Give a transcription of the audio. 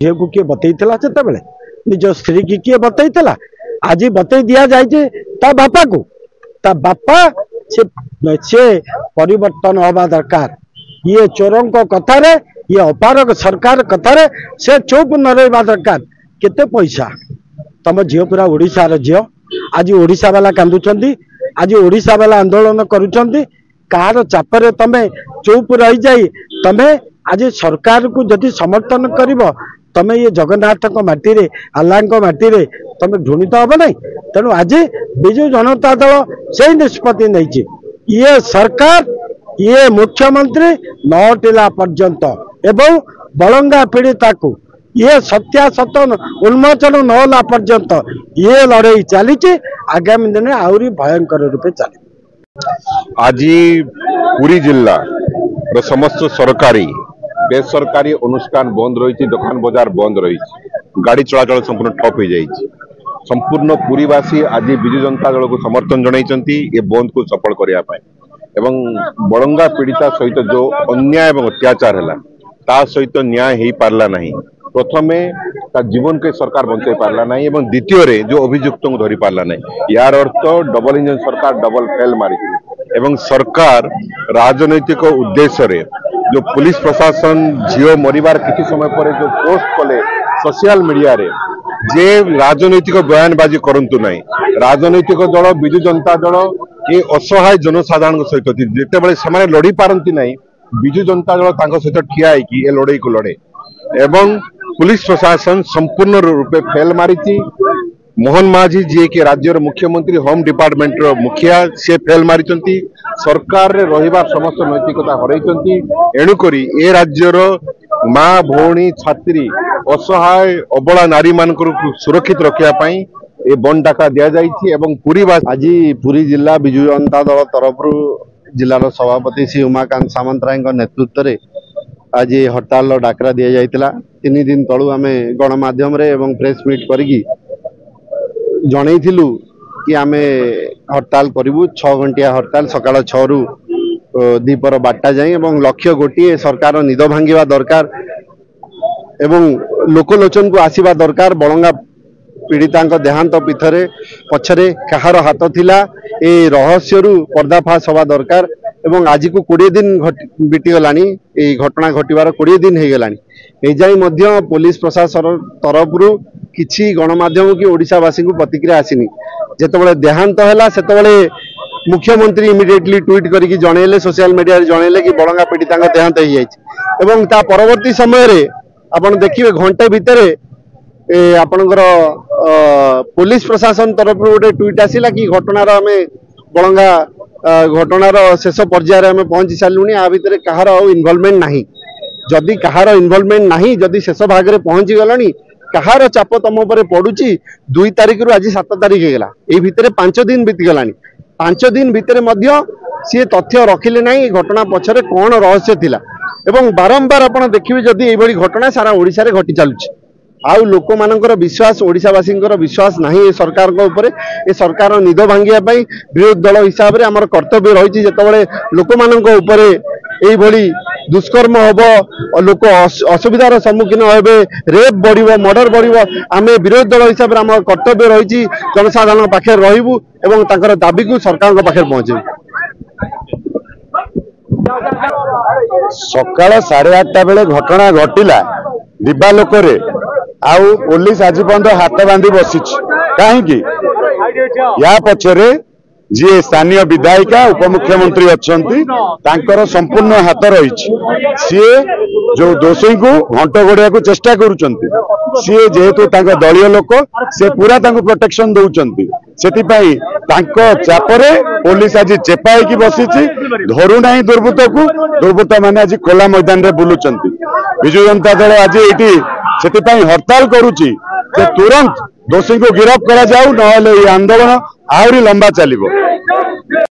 झील को किए बतईला से निज स्त्री की किए बतईला आज बतई दि जाए बापा को बापा से परिवर्तन हवा दरकार। ये चोरों कथार ये अपारक सरकार कथार से चुप न रहा दरकार। केते पैसा तुम झील पूरा ओडिशार झील आज ओडिशा वाला कांदुचंदी आज ओडिशा वाला आंदोलन करुचंदी कहार चापरे तमे चुप रही जाई तमे आज सरकार को जदि समर्थन करिवो तमे ये जगन्नाथ माटी रे अल्लाह माटी रे तमे ढूंढी तो हम ना। तेणु आज विजु जनता दल से निष्पत्ति नहीं ये सरकार ये मुख्यमंत्री नौटिला पर्यंत एवं बलंगा पीड़िता को ये सत्यासत उन्मोचन नला पर्यंत ये लड़ाई चली आगामी दिन आहरी भयंकर रूपे चली। आज पुरी जिला समस्त सरकारी बेसरकारी अनुष्ठान बंद रही दुकान बाजार बंद रही गाड़ी चलाचल संपूर्ण ठप हो जाए। संपूर्ण पुरीवासी आज विजु जनता दल को समर्थन जनई ये बंद को सफल करने एवं बलंगा पीड़िता सहित जो अन्याय एवं अत्याचार है ता सहित न्याय हो पारला नहीं। प्रथमे जीवन के सरकार बंचाई पारला नहीं एवं द्वितीय जो अभियुक्त को धरी पारला नहीं। यार अर्थ डबल इंजन सरकार डबल फेल मारी एवं सरकार राजनैतिक उद्देश्य रे जो पुलिस प्रशासन झील मरिबार किसी समय पर जो पोस्ट कले सोशल मीडिया रे जे राजनैतिक बयानबाजी करंतु नहीं। राजनैतिक दल विजु जनता दल ये असहाय जनसाधारण सहित जिते से लड़ी पारती नहीं विजु जनता दल सहित ठिया ये लड़ाई को लड़े एवं पुलिस प्रशासन संपूर्ण रूपे फेल मारी। मोहन माझी जी के राज्यर मुख्यमंत्री होम डिपार्टमेंट मुखिया से फेल मारी सरकार रे रहिबा समस्त नैतिकता हरई एणुकरी ए राज्यर माँ भौणी छात्री असहाय अबला नारी मान सुरक्षित रखा ये बंद डाका दि जाए। पुरी आज पुरी जिला विजु जनता दल तरफ जिलार सभापति श्री उमाकांत सामंतराय नेतृत्व में आज हड़ताल डाकरा दि जाइतिला। 3 दिन तलू आम गणमाध्यम एवं प्रेस मीट करी जनईलु कि आम हड़ताल करूँ 6 घंटिया हड़ताल सकाल 6 रु दीपर 12टा जाए लक्ष्य गोटे सरकार निद भांगा दरकार एवं लोकलोचन को आसवा दरकार। बलंगा पीड़िता देहांत पीठरे पछरे कहार हाथ थिला ए रहस्य पर्दाफाश हवा दरकार एवं आज को 20 दिन बीतीगलानी घटना घटवार 20 दिन हो गलानी एजाई पुलिस प्रशासन तरफ किसी गणमाध्यम की ओडिशावासी को प्रतिक्रिया आसीनी। जेतबले देहांत है सेतबले मुख्यमंत्री इमिडिएटली ट्वीट करके जनइले सोशल मीडिया जनइले कि बलंगा पीड़िता देहांत हो जाए। परवर्ती समय रे आपण देखिए घंटे भितर आपणकर पुलिस प्रशासन तरफ गोटे ट्वीट आसिला कि घटनार आम बलंगा घटनार शेष पर्यायर आम पहुंची सारूँ आ भितर कहार इनवॉल्वमेंट नहीं। जदि कहार इनवॉल्वमेंट नहीं जदि शेष भाग में पहुंची गलानी कहार चाप तुम पर पड़ुची 2 तारिख रु आज 7 तारिख होगा ये भितर 5 दिन बीतीगलानी। 5 दिन भितर सी तथ्य रखिले नहीं घटना पछरे कौन रहस्य थिला एवं बारंबार आपण देखिए जदि ये घटना सारा ओडिशा रे घटी चलुची आउ लोक मानकर विश्वास ओडिशावासी विश्वास नहीं सरकार ये सरकार निद भांगिया विरोधी दल हिसाब से आम कर्तव्य रही जितेबाला लोक मान दुष्कर्म हम लोक असुविधार सम्मुखीन हे रेप बढ़ मर्डर बढ़ आम विरोधी दल हिसाब से आम कर्तव्य रही जनसाधारण पाखे रही दाबी को सरकार पाखे पहुंचे। सकाल 8:30 बेले घटना घटिला दिबालोक आउ पुलिस आज पर्यंत हाथ बांधी बसी कहीं या पछरे जी स्थानीय विधायिका उपमुख्यमंत्री अच्छा संपूर्ण हाथ रही सी जो दोषी को घंट गोड़िया को चेष्टा करुँच सी जेहेतु दलीय लोक से पूरा प्रोटेक्शन दौरान से चापरे पुलिस आज चेपाई की बसी धरुना दुर्बृत्त को दुर्बृत्त मैंने आज खोला मैदान में बुलूं। विजु जनता दल आज ये हड़ताल करुच्ची तुरंत दोषी को गिरफ्त करा जाऊ न आंदोलन आहरी लंबा चलो।